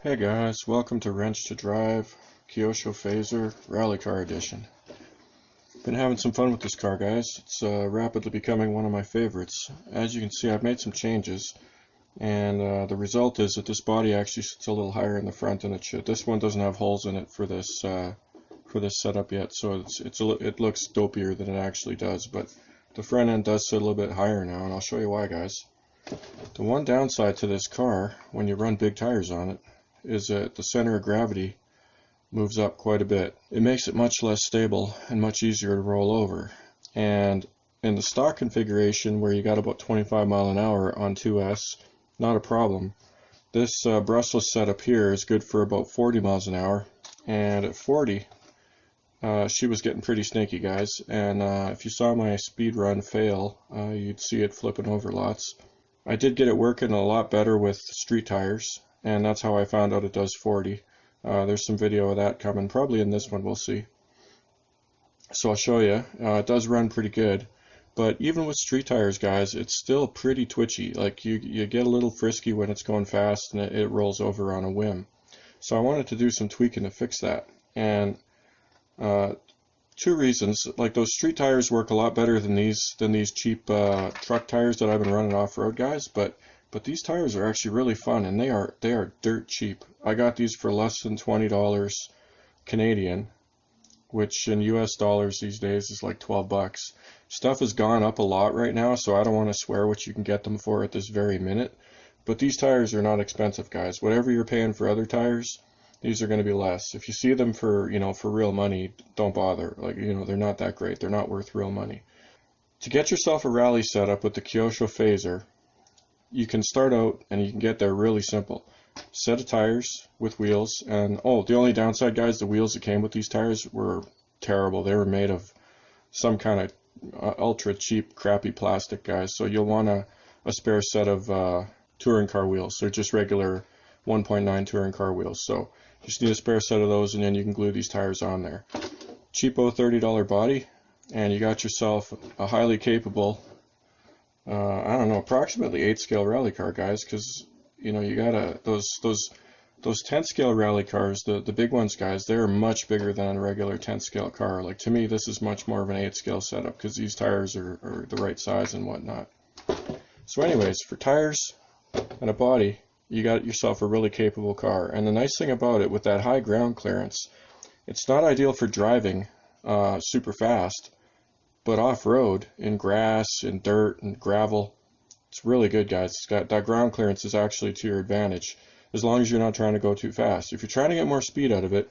Hey guys, welcome to Wrench to Drive, Kyosho Fazer Rally Car Edition. Been having some fun with this car, guys. It's rapidly becoming one of my favorites. As you can see, I've made some changes, and the result is that this body actually sits a little higher in the front than it should. This one doesn't have holes in it for this setup yet, so it looks dopier than it actually does. But the front end does sit a little bit higher now, and I'll show you why, guys. The one downside to this car, when you run big tires on it, is that the center of gravity moves up quite a bit. It makes it much less stable and much easier to roll over. And in the stock configuration, where you got about 25 mile an hour on 2S, not a problem. This brushless setup here is good for about 40 miles an hour, and at 40 she was getting pretty snaky, guys. And if you saw my speed run fail, you'd see it flipping over lots. I did get it working a lot better with street tires, and that's how I found out it does 40. There's some video of that coming, probably in this one, we'll see. So I'll show you. It does run pretty good, but even with street tires, guys, it's still pretty twitchy. Like you get a little frisky when it's going fast, and it rolls over on a whim. So I wanted to do some tweaking to fix that. And two reasons. Like, those street tires work a lot better than these cheap truck tires that I've been running off-road, guys, but these tires are actually really fun, and they are dirt cheap. I got these for less than $20 Canadian, which in US dollars these days is like 12 bucks. Stuff has gone up a lot right now, so I don't want to swear what you can get them for at this very minute, but these tires are not expensive, guys. Whatever you're paying for other tires, these are going to be less. If you see them for real money, don't bother. Like, they're not that great. They're not worth real money. To get yourself a rally setup with the Kyosho Fazer, you can start out and you can get there really simple. Set of tires with wheels, and the only downside, guys, the wheels that came with these tires were terrible. They were made of some kind of ultra cheap, crappy plastic, guys. So you'll want a spare set of touring car wheels. They're just regular 1.9 touring car wheels. So you just need a spare set of those, and then you can glue these tires on there. Cheapo $30 body, and you got yourself a highly capable, I don't know, approximately 8 scale rally car, guys, because you got those 10 scale rally cars, the big ones, guys, they're much bigger than a regular 10 scale car. Like, to me, this is much more of an 8 scale setup because these tires are the right size and whatnot. So anyways, for tires and a body, you got yourself a really capable car. And the nice thing about it, with that high ground clearance, it's not ideal for driving super fast, but off-road, in grass, in dirt, and gravel, it's really good, guys. It's got that ground clearance is actually to your advantage, as long as you're not trying to go too fast. If you're trying to get more speed out of it,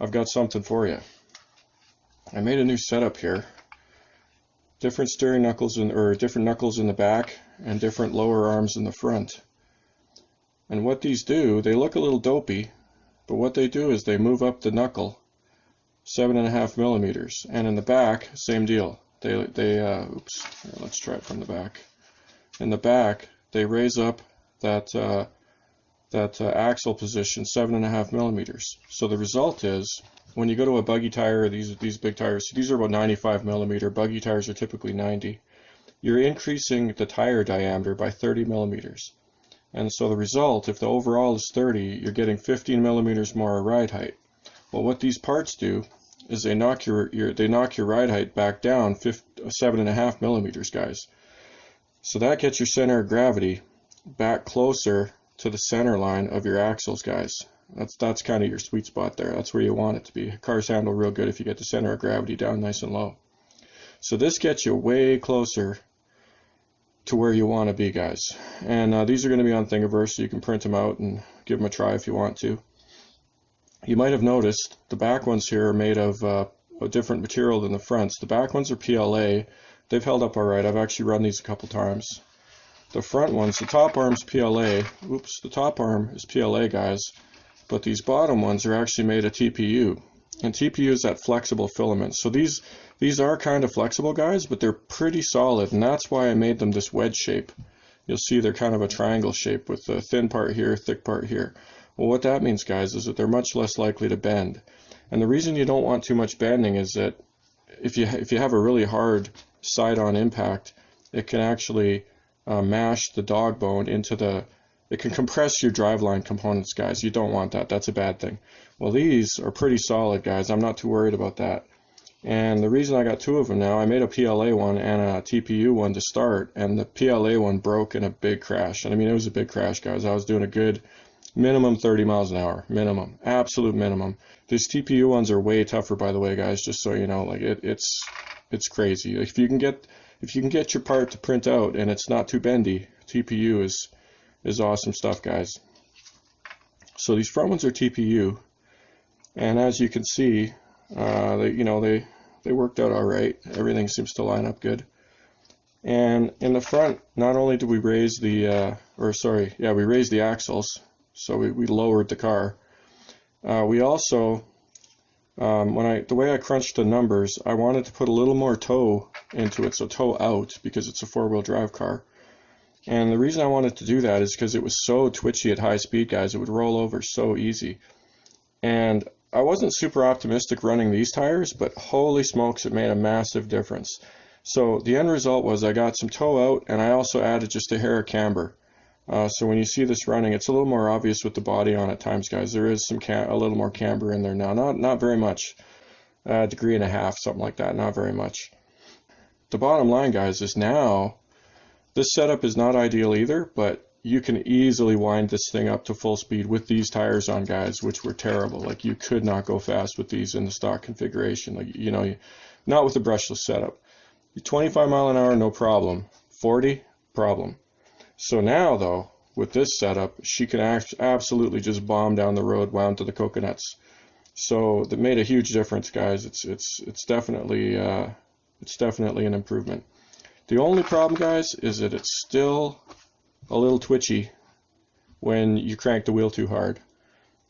I've got something for you. I made a new setup here. Different steering knuckles different knuckles in the back, and different lower arms in the front. And what these do, they look a little dopey, but what they do is they move up the knuckle 7.5 millimeters, and in the back, same deal. Oops, here, let's try it from the back. In the back, they raise up that axle position 7.5 millimeters. So the result is, when you go to a buggy tire, or these big tires, these are about 95 millimeter. Buggy tires are typically 90. You're increasing the tire diameter by 30 millimeters. And so the result, if the overall is 30, you're getting 15 millimeters more ride height. Well, what these parts do is they knock your ride height back down 7.5 millimeters, guys. So that gets your center of gravity back closer to the center line of your axles, guys. That's kind of your sweet spot there. That's where you want it to be. Cars handle real good if you get the center of gravity down nice and low. So this gets you way closer to where you want to be, guys. And these are going to be on Thingiverse, so you can print them out and give them a try if you want to. You might have noticed the back ones here are made of a different material than the fronts. The back ones are PLA. They've held up alright. I've actually run these a couple times. The front ones, the top arm's PLA. Oops, the top arm is PLA, guys. But these bottom ones are actually made of TPU. And TPU is that flexible filament. So these are kind of flexible, guys, but they're pretty solid, and that's why I made them this wedge shape. You'll see they're kind of a triangle shape with the thin part here, thick part here. Well, what that means, guys, is that they're much less likely to bend. And the reason you don't want too much bending is that if you have a really hard side-on impact, it can actually mash the dog bone into the it can compress your driveline components, guys. You don't want that. That's a bad thing. Well, these are pretty solid, guys. I'm not too worried about that. And the reason I got two of them now, I made a PLA one and a TPU one to start, and the PLA one broke in a big crash. And I mean, it was a big crash, guys. I was doing a good minimum 30 miles an hour, minimum, absolute minimum. These TPU ones are way tougher, by the way, guys. Just so you know, like it's crazy. If you can get your part to print out and it's not too bendy, TPU is awesome stuff, guys. So these front ones are TPU, and as you can see, they worked out all right. Everything seems to line up good. And in the front, not only did we raise the, we raised the axles, so we lowered the car. We also, the way I crunched the numbers, I wanted to put a little more toe into it, so toe out, because it's a four-wheel drive car. And the reason I wanted to do that is because it was so twitchy at high speed, guys. It would roll over so easy. And I wasn't super optimistic running these tires, but holy smokes, it made a massive difference. So the end result was I got some toe out, and I also added just a hair of camber. So when you see this running, it's a little more obvious with the body on at times, guys. There is a little more camber in there now. Not very much. A degree and a half, something like that. Not very much. The bottom line, guys, is now this setup is not ideal either, but you can easily wind this thing up to full speed with these tires on, guys, which were terrible. Like, you could not go fast with these in the stock configuration. Like, not with the brushless setup. 25 mile an hour, no problem. 40, problem. So now, though, with this setup, she can absolutely just bomb down the road, wound to the coconuts. So that made a huge difference, guys. It's definitely an improvement. The only problem, guys, is that it's still a little twitchy when you crank the wheel too hard.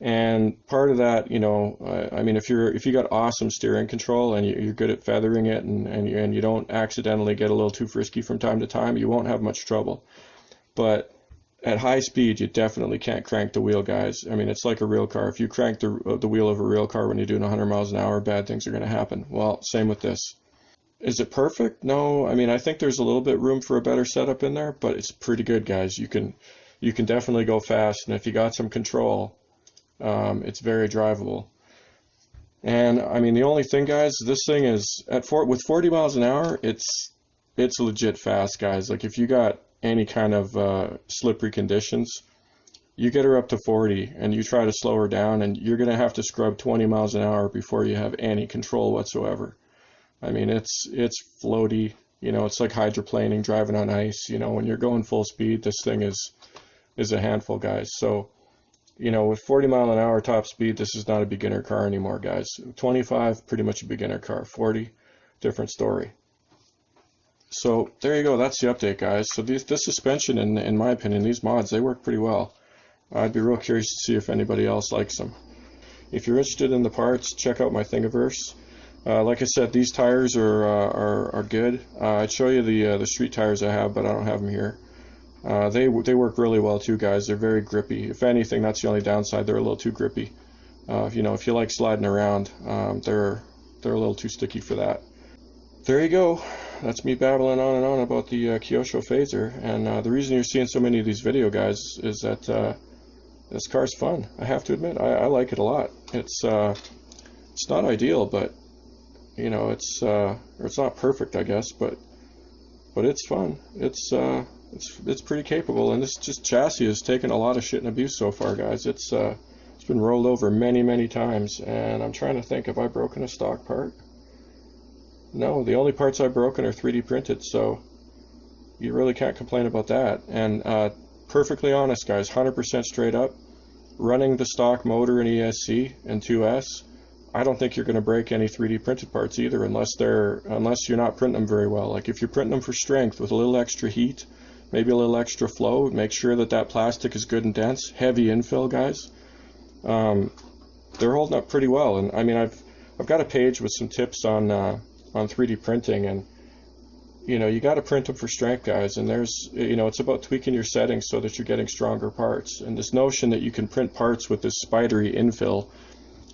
And part of that, I mean, if you got awesome steering control and you're good at feathering it, and you don't accidentally get a little too frisky from time to time, you won't have much trouble. But at high speed, you definitely can't crank the wheel, guys. I mean, it's like a real car. If you crank the wheel of a real car when you're doing 100 miles an hour, bad things are going to happen. Well, same with this. Is it perfect? No. I mean, I think there's a little bit room for a better setup in there, but it's pretty good, guys. You can definitely go fast, and if you got some control, it's very drivable. And I mean, the only thing, guys, this thing is with 40 miles an hour, it's legit fast, guys. Like, if you got any kind of slippery conditions, you get her up to 40 and you try to slow her down, and you're going to have to scrub 20 miles an hour before you have any control whatsoever. I mean, it's floaty, it's like hydroplaning, driving on ice. When you're going full speed, this thing is a handful, guys. So, with 40 mile an hour top speed, this is not a beginner car anymore, guys. 25, pretty much a beginner car. 40, different story. So there you go. That's the update, guys. So this suspension, in my opinion, these mods, they work pretty well. I'd be real curious to see if anybody else likes them. If you're interested in the parts, check out my Thingiverse. Like I said, these tires are good. I'd show you the street tires I have, but I don't have them here. They work really well too, guys. They're very grippy. If anything, that's the only downside. They're a little too grippy. If you like sliding around, they're a little too sticky for that. There you go. That's me babbling on and on about the Kyosho Fazer. And the reason you're seeing so many of these video guys is that this car's fun. I have to admit, I like it a lot. It's not ideal, but it's not perfect, I guess, but it's fun. It's pretty capable, and this chassis has taken a lot of shit and abuse so far, guys. It's been rolled over many times, and I'm trying to think, have I broken a stock part? No, the only parts I've broken are 3D printed, so you really can't complain about that. And perfectly honest, guys, 100% straight up, running the stock motor in ESC and 2S, I don't think you're going to break any 3D printed parts either, unless you're not printing them very well. Like, if you're printing them for strength with a little extra heat, maybe a little extra flow, make sure that plastic is good and dense, heavy infill, guys. They're holding up pretty well. And I mean, I've got a page with some tips on 3D printing, and you got to print them for strength, guys. And there's it's about tweaking your settings so that you're getting stronger parts. And this notion that you can print parts with this spidery infill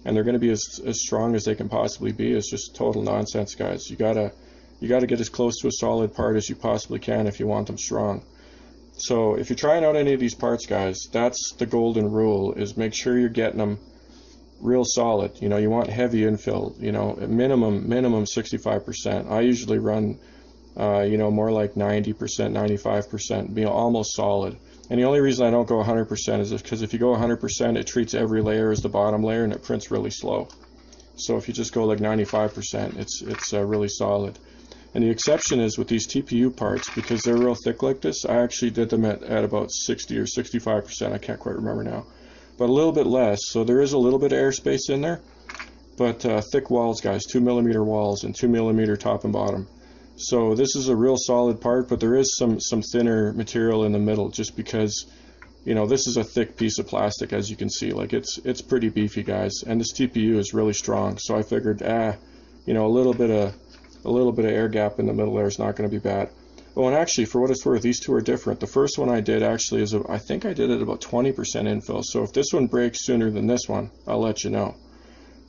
and they're going to be as strong as they can possibly be is just total nonsense, guys. You gotta get as close to a solid part as you possibly can if you want them strong. So if you're trying out any of these parts, guys, that's the golden rule, is make sure you're getting them real solid. You know, you want heavy infill, you know, minimum 65%. I usually run you know, more like 90%, 95%, you know, almost solid. And the only reason I don't go 100% is because if you go 100%, it treats every layer as the bottom layer and it prints really slow. So if you just go like 95%, it's really solid. And the exception is with these TPU parts, because they're real thick like this. I actually did them at about 60 or 65%. I can't quite remember now, but a little bit less. So there is a little bit of airspace in there, but thick walls, guys, 2mm walls and 2mm top and bottom. So this is a real solid part, but there is some thinner material in the middle, just because, you know, this is a thick piece of plastic, as you can see. Like it's pretty beefy, guys, and this TPU is really strong. So I figured, you know, a little bit of air gap in the middle there is not going to be bad. Oh, and actually, for what it's worth, these two are different. The first one I did actually is, I think I did it about 20% infill. So if this one breaks sooner than this one, I'll let you know.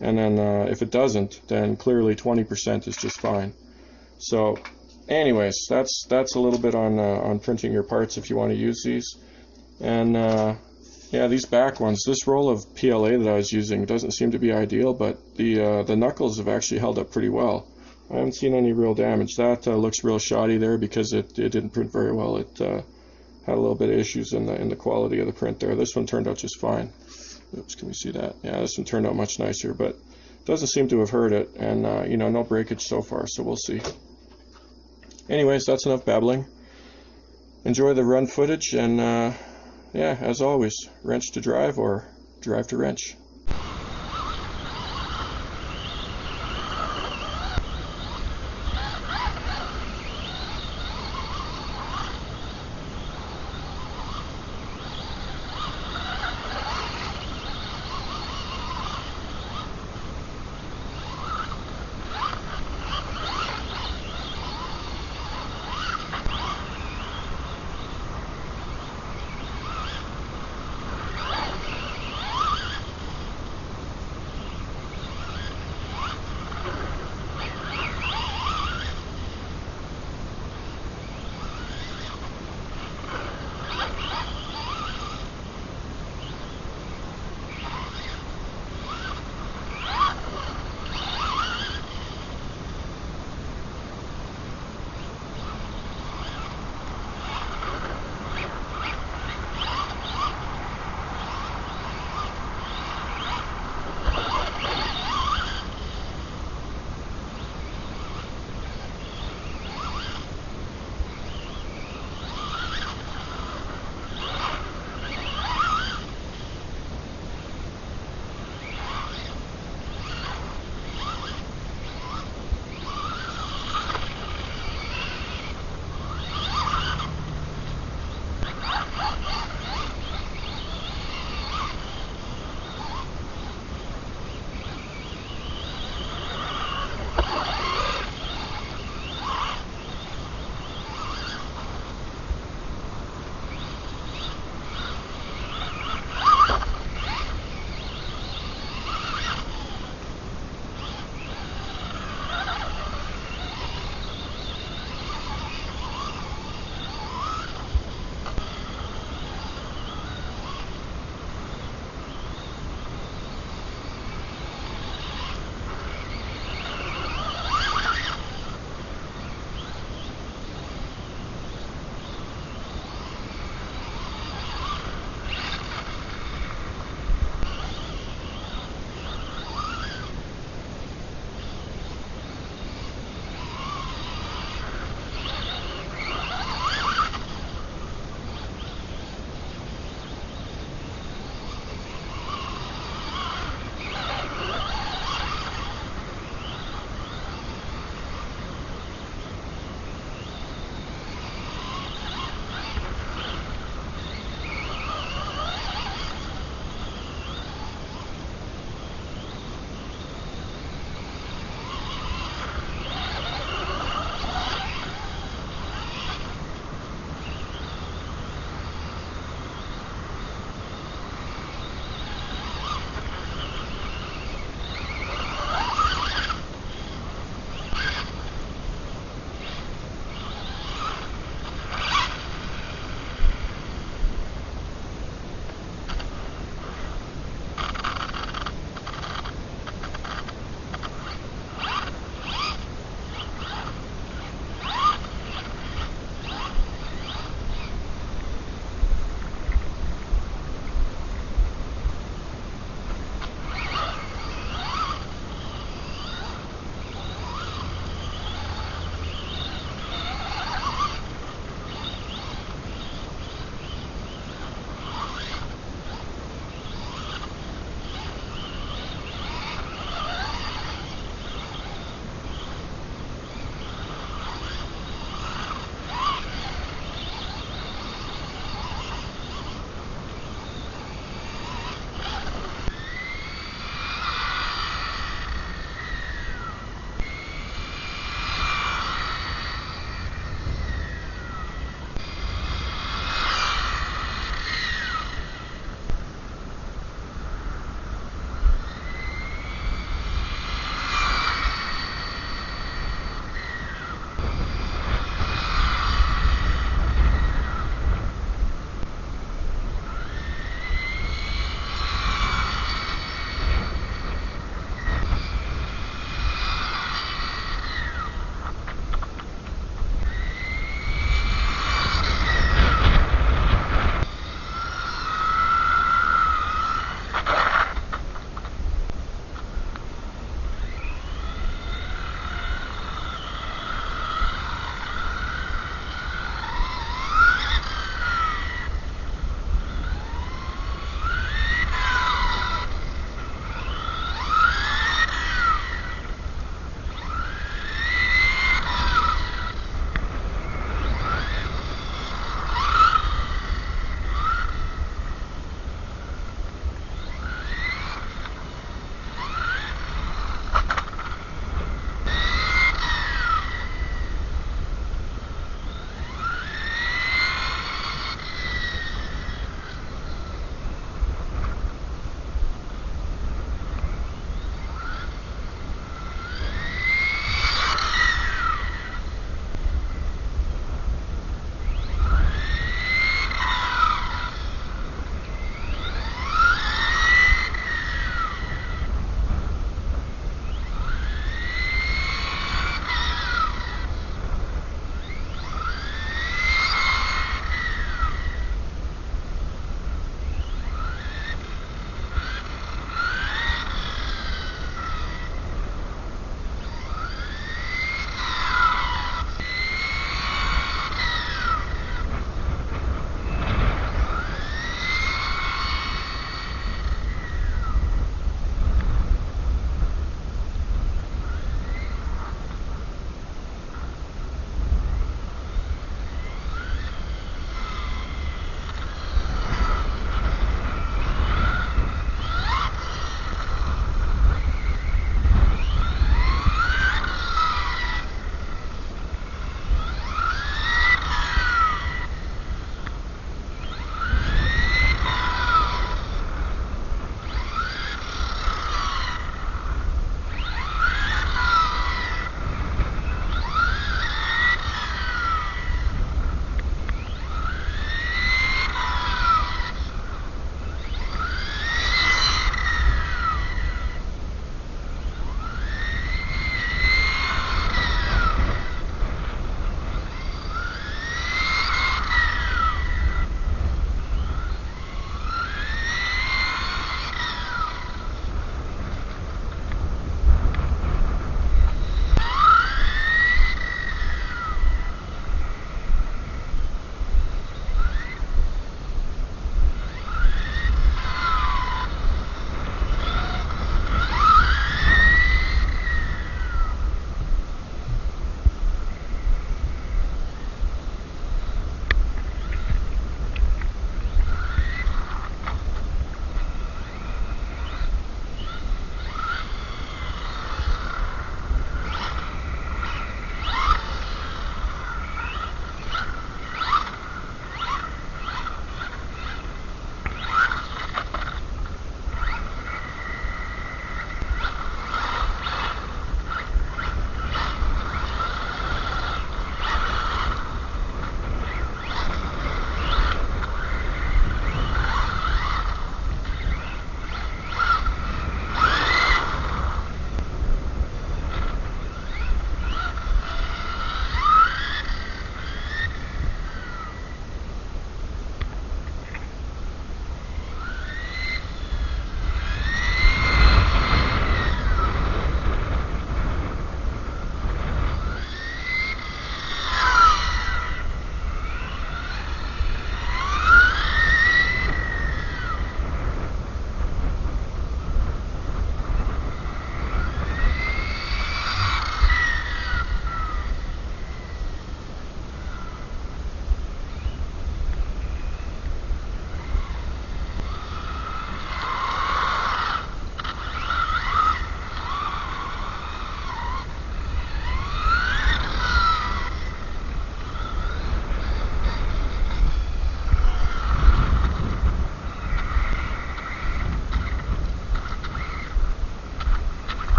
And then if it doesn't, then clearly 20% is just fine. So anyways, that's a little bit on printing your parts if you want to use these. And yeah, these back ones, this roll of PLA that I was using doesn't seem to be ideal, but the knuckles have actually held up pretty well. I haven't seen any real damage. That looks real shoddy there because it didn't print very well. It had a little bit of issues in the quality of the print there. This one turned out just fine. Oops, can we see that? Yeah, this one turned out much nicer, but doesn't seem to have hurt it, and you know, no breakage so far, so we'll see. Anyways, that's enough babbling. Enjoy the run footage, and yeah, as always, wrench to drive or drive to wrench.